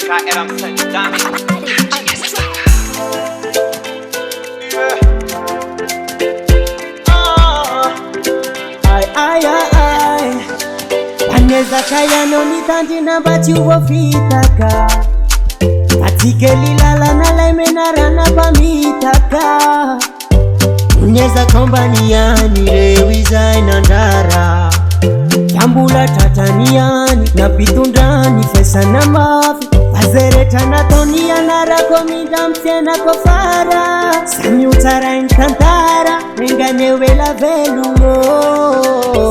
Record and I'm sending damage. Aneza kaya no nitandi na bati uwofitaka Atike lilala na laimena rana pamitaka Unyeza kombaniani rewiza inandara Yambula tataniani na pitundani fesa na mafi Azereta na tonia na rakomida mtena kofara Sami utara inkantara Nenganyewe la velumo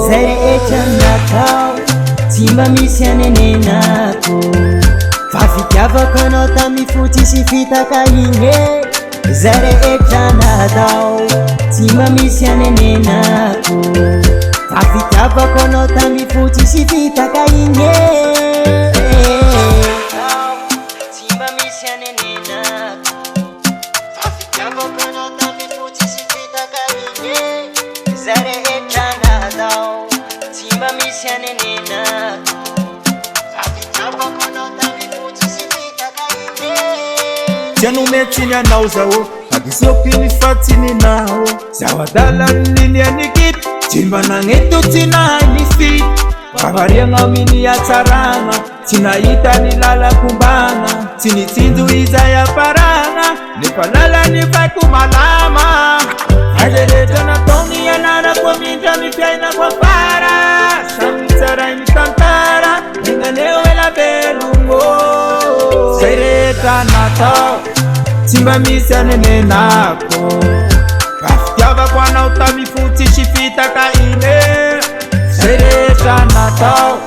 Zere echa nakao Timba misiane nenako Fafikiava konota mifuti sifita kainge Zere echa nakao Timba misiane nenako Fafikiava konota mifuti sifita kainge Timba misiane nenako Fafikiava konota mifuti sifita kainge Zere echa nakao Timba misiane nenako Fafikiava konota mifuti sifita kainge Janu metinya nauzawo Agisokini fatini nao Zawadala nini ya nikit Timba na ngeto tina nisi Babaria ngamini ya taranga Tina ita nilala kumbana Tini tindu iza ya paranga Nipalala nipaku malama Ajereta na toni ya nara kwa minta mipyaina kwa para Shamitara imitantara Nenganewe la belungo Sereta na tao Timba misiane nenako Kafikiava kwa na utamifuti shifita kaine Sereta na tao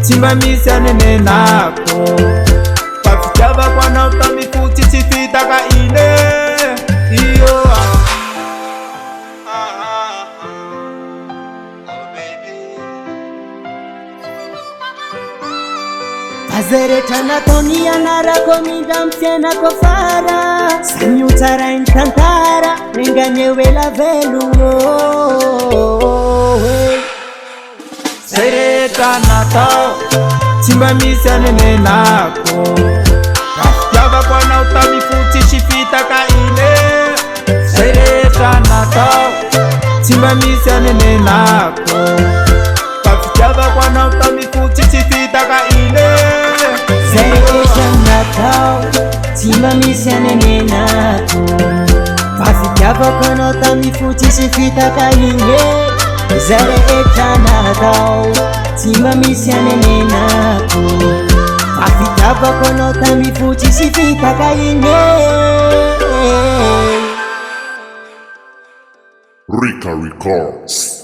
Timba misiane nenako Kafikiava kwa na utamifuti shifita kaine Iyo Azereta na tonia na rakomida mtena kofara Sami utara inkantara Nenganyewe la velumo Sereta na tao Timba misiane nenako Kafikiava kwa na utamifuti shifita kaine Sereta na tao Timba misiane nenako Kafikiava kwa na utamifuti shifita kaine Zere nakao Timba misiane nenako Fafikiava konota mifuti sifita kainge Zere nakao Timba misiane nenako Fafikiava konota mifuti sifita kainge Rika Records.